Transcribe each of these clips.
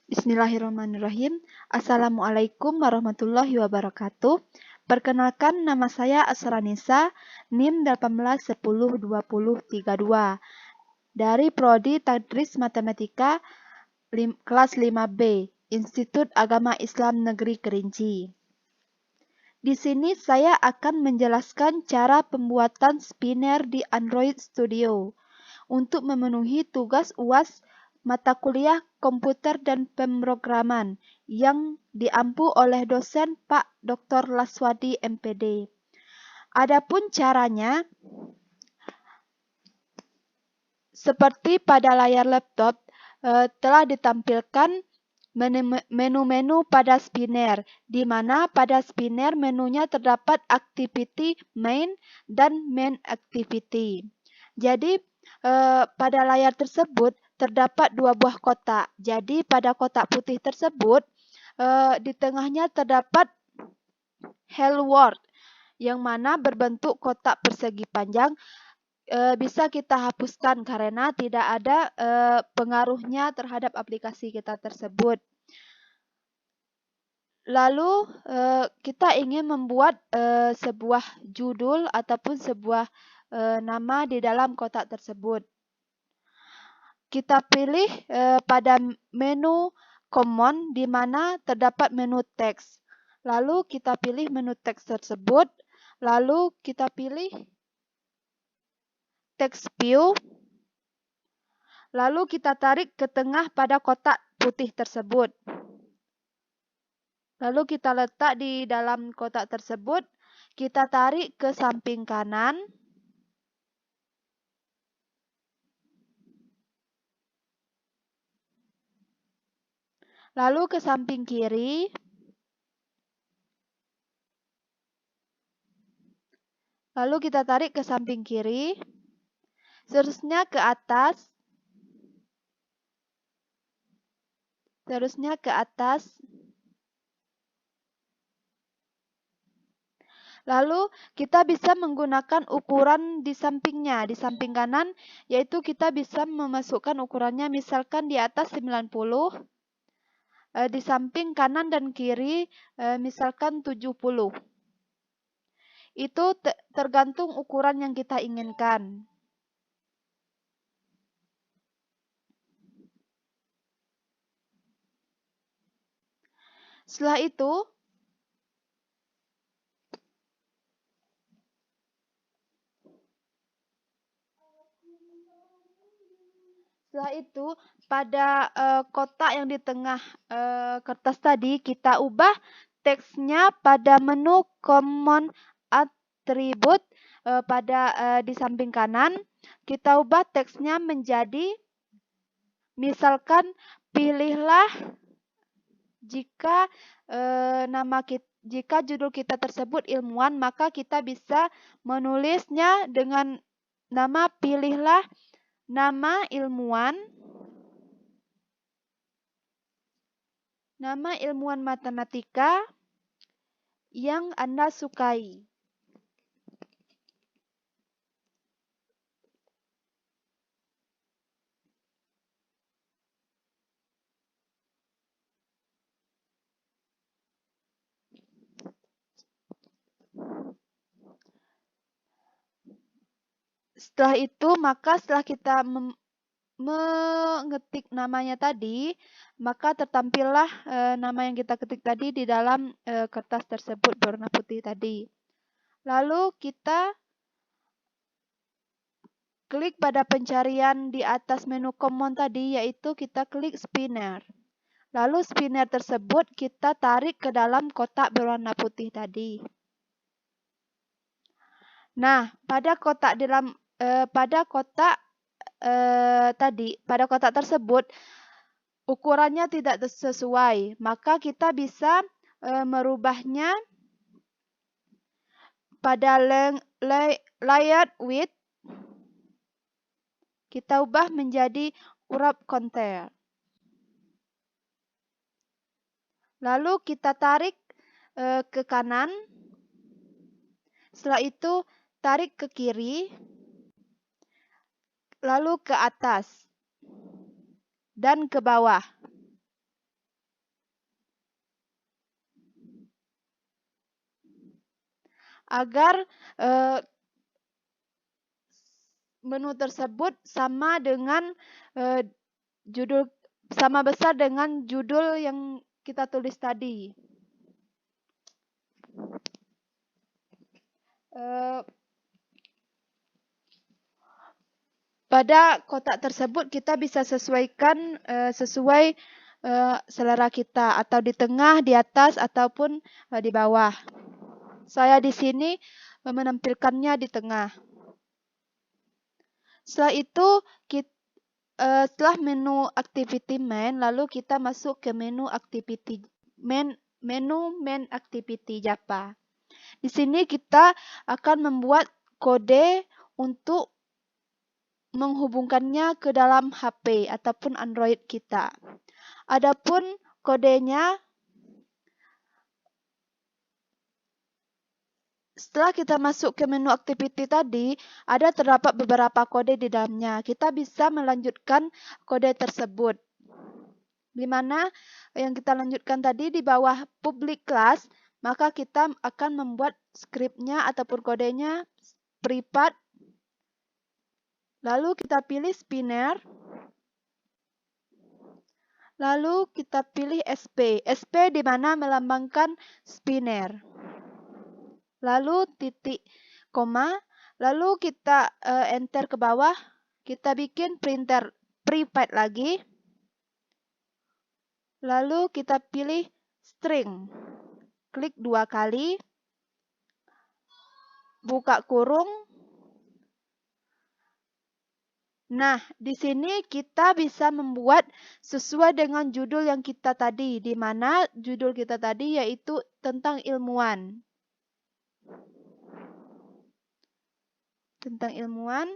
Bismillahirrahmanirrahim. Assalamualaikum warahmatullahi wabarakatuh. Perkenalkan, nama saya Asranisa, NIM 18102032 dari Prodi Tadris Matematika kelas 5B, Institut Agama Islam Negeri Kerinci. Di sini saya akan menjelaskan cara pembuatan spinner di Android Studio untuk memenuhi tugas UAS mata kuliah komputer dan pemrograman yang diampu oleh dosen Pak Dr. Laswadi MPD. Adapun caranya, seperti pada layar laptop, telah ditampilkan menu-menu pada spinner, di mana pada spinner menunya terdapat activity main dan main activity. Jadi pada layar tersebut terdapat dua buah kotak. Jadi pada kotak putih tersebut di tengahnya terdapat Hello World yang mana berbentuk kotak persegi panjang. Bisa kita hapuskan karena tidak ada pengaruhnya terhadap aplikasi kita tersebut. Lalu kita ingin membuat sebuah judul ataupun sebuah nama di dalam kotak tersebut. Kita pilih pada menu common di mana terdapat menu teks. Lalu kita pilih menu teks tersebut. Lalu kita pilih text view. Lalu kita tarik ke tengah pada kotak putih tersebut. Lalu kita letak di dalam kotak tersebut. Kita tarik ke samping kanan. Lalu ke samping kiri. Lalu kita tarik ke samping kiri. Seterusnya ke atas. Terusnya ke atas. Lalu kita bisa menggunakan ukuran di sampingnya, di samping kanan, yaitu kita bisa memasukkan ukurannya misalkan di atas 90, di samping kanan dan kiri misalkan 70. Itu tergantung ukuran yang kita inginkan. Setelah itu pada kotak yang di tengah kertas tadi kita ubah teksnya pada menu common attribute pada di samping kanan. Kita ubah teksnya menjadi misalkan pilihlah jika jika judul kita tersebut ilmuwan, maka kita bisa menulisnya dengan nama pilihlah nama ilmuwan matematika yang Anda sukai. Setelah itu, maka setelah kita mengetik namanya tadi, maka tertampillah nama yang kita ketik tadi di dalam kertas tersebut berwarna putih tadi. Lalu kita klik pada pencarian di atas menu common tadi, yaitu kita klik spinner. Lalu spinner tersebut kita tarik ke dalam kotak berwarna putih tadi. Nah, pada kotak tersebut ukurannya tidak sesuai, maka kita bisa merubahnya pada layout width. Kita ubah menjadi crop contour. Lalu kita tarik ke kanan. Setelah itu tarik ke kiri. Lalu ke atas dan ke bawah. agar menu tersebut sama dengan judul, sama besar dengan judul yang kita tulis tadi. Pada kotak tersebut kita bisa sesuaikan sesuai selera kita, atau di tengah, di atas, ataupun di bawah. Saya di sini menampilkannya di tengah. Setelah itu, setelah menu activity main, lalu kita masuk ke menu activity main activity Japa. Di sini kita akan membuat kode untuk menghubungkannya ke dalam HP ataupun Android kita. Adapun kodenya, setelah kita masuk ke menu activity tadi, ada terdapat beberapa kode di dalamnya. Kita bisa melanjutkan kode tersebut. Di mana yang kita lanjutkan tadi di bawah public class, maka kita akan membuat skripnya ataupun kodenya privat. Lalu kita pilih spinner. Lalu kita pilih SP. SP di mana melambangkan spinner. Lalu titik koma. Lalu kita enter ke bawah. Kita bikin printer private lagi. Lalu kita pilih string. Klik 2 kali. Buka kurung. Nah, di sini kita bisa membuat sesuai dengan judul yang kita tadi, di mana judul kita tadi yaitu tentang ilmuwan. Tentang ilmuwan,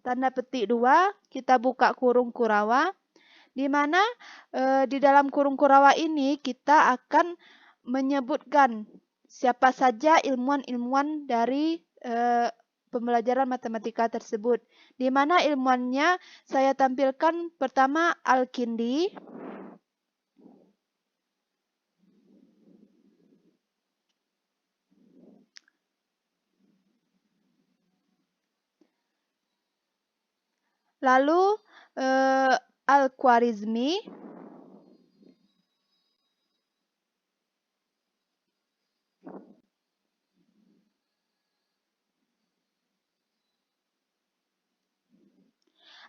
tanda petik 2, kita buka kurung kurawa, di mana di dalam kurung kurawa ini kita akan menyebutkan siapa saja ilmuwan-ilmuwan dari pembelajaran matematika tersebut, di mana ilmuannya saya tampilkan pertama Al-Kindi, lalu Al-Khwarizmi,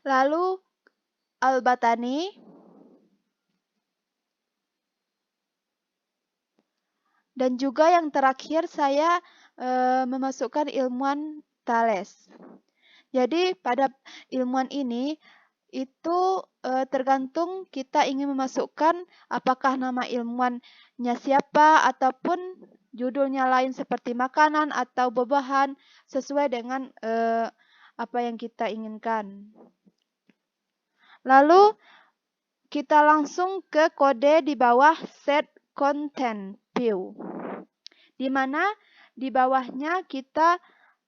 lalu Al-Batani, dan juga yang terakhir saya memasukkan ilmuwan Thales. Jadi pada ilmuwan ini itu tergantung kita ingin memasukkan apakah nama ilmuwannya siapa ataupun judulnya lain seperti makanan atau buah-buahan sesuai dengan apa yang kita inginkan. Lalu kita langsung ke kode di bawah set content view, di mana di bawahnya kita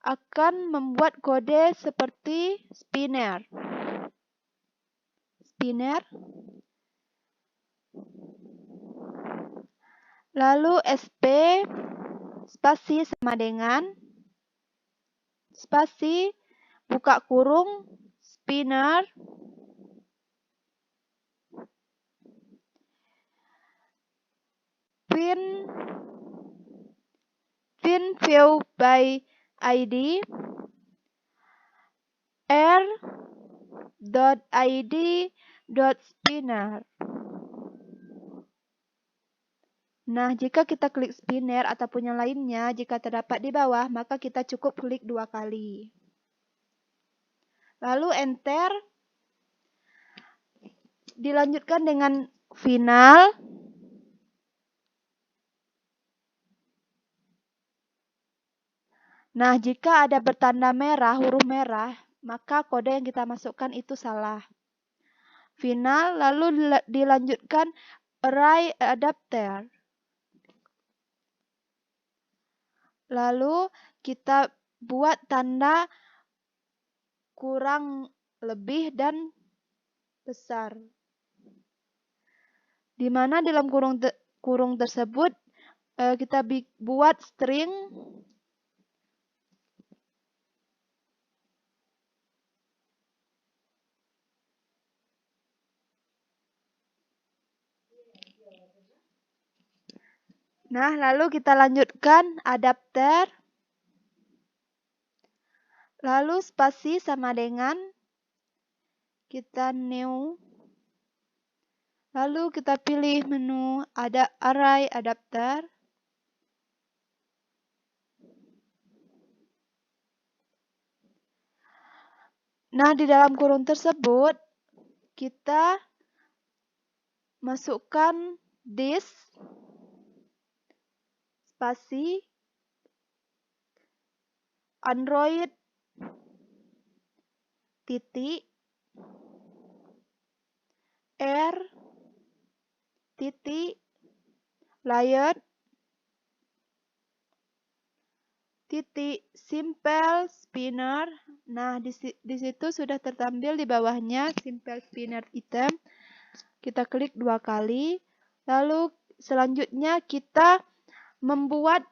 akan membuat kode seperti spinner. Lalu SP spasi sama dengan spasi buka kurung spinner pin view by ID r.id.spinner. Nah, jika kita klik spinner ataupun yang lainnya, jika terdapat di bawah, maka kita cukup klik 2 kali. Lalu enter. Dilanjutkan dengan final. Nah, jika ada bertanda merah, huruf merah, maka kode yang kita masukkan itu salah. Final, lalu dilanjutkan array adapter. Lalu kita buat tanda kurang lebih dan besar. Di mana dalam kurung tersebut kita buat string Nah, lalu kita lanjutkan adapter. Lalu spasi sama dengan kita new. Lalu kita pilih menu ada array adapter. Nah, di dalam kurung tersebut kita masukkan this spasi Android titik R titik layer titik simple spinner. Nah, di situ sudah tertampil di bawahnya simple spinner item. Kita klik 2 kali. Lalu selanjutnya kita membuat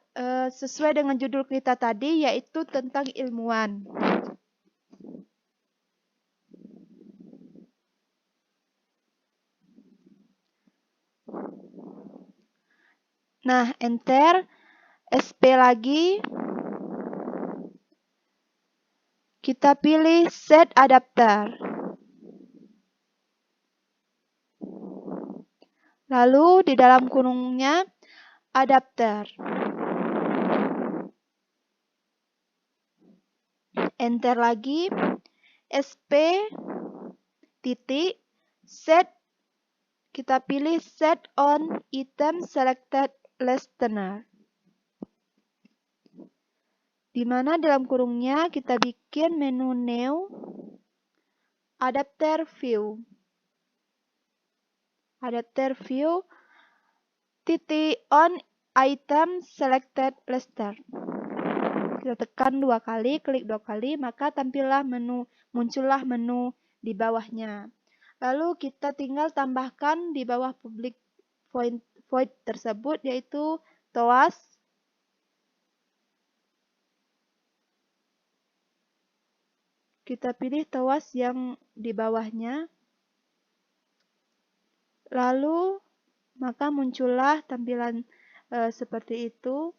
sesuai dengan judul kita tadi, yaitu tentang ilmuwan. Nah, enter, SP lagi. Kita pilih set adapter. Lalu di dalam kurungnya adapter. Enter lagi. SP titik set. Kita pilih set on item selected listener. Di mana dalam kurungnya kita bikin menu new adapter view. Adapter view titik on item selected listener. Kita tekan 2 kali, klik 2 kali, maka muncullah menu di bawahnya. Lalu kita tinggal tambahkan di bawah public void tersebut, yaitu TOAS. Kita pilih TOAS yang di bawahnya. Lalu maka muncullah tampilan seperti itu.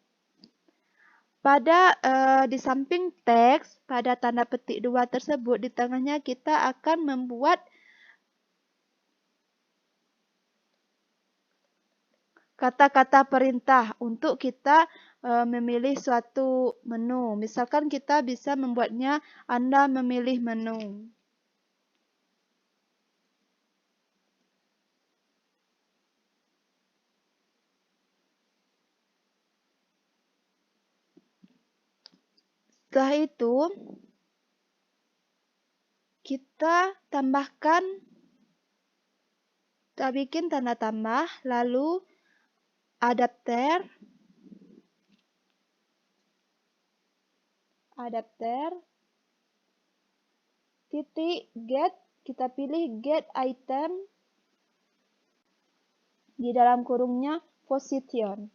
Di samping teks, pada tanda petik 2 tersebut, di tengahnya kita akan membuat kata-kata perintah untuk kita memilih suatu menu. Misalkan kita bisa membuatnya Anda memilih menu. Setelah itu, kita bikin tanda tambah, lalu adapter titik get, kita pilih get item, di dalam kurungnya position.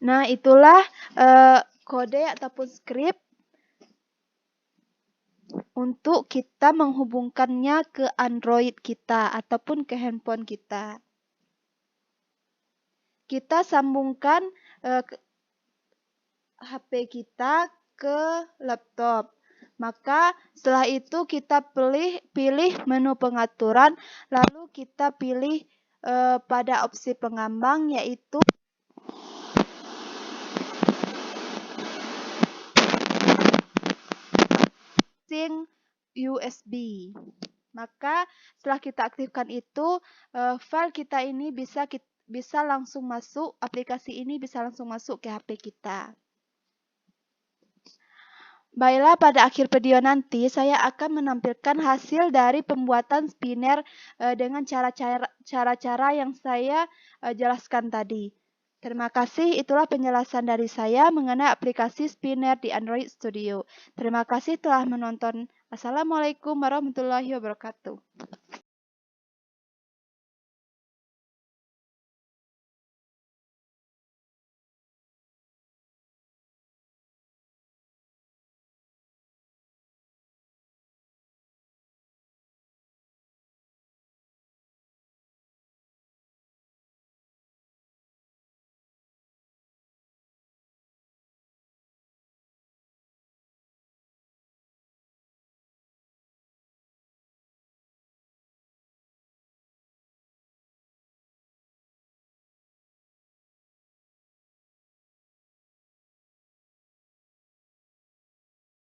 Nah, itulah kode ataupun script untuk kita menghubungkannya ke Android kita ataupun ke handphone kita. Kita sambungkan HP kita ke laptop. Maka setelah itu kita pilih menu pengaturan, lalu kita pilih pada opsi pengambang, yaitu USB. Maka setelah kita aktifkan itu, file kita ini bisa langsung masuk, aplikasi ini bisa langsung masuk ke HP kita. Baiklah, pada akhir video nanti saya akan menampilkan hasil dari pembuatan spinner dengan cara-cara yang saya jelaskan tadi. Terima kasih, itulah penjelasan dari saya mengenai aplikasi spinner di Android Studio. Terima kasih telah menonton Assalamualaikum warahmatullahi wabarakatuh.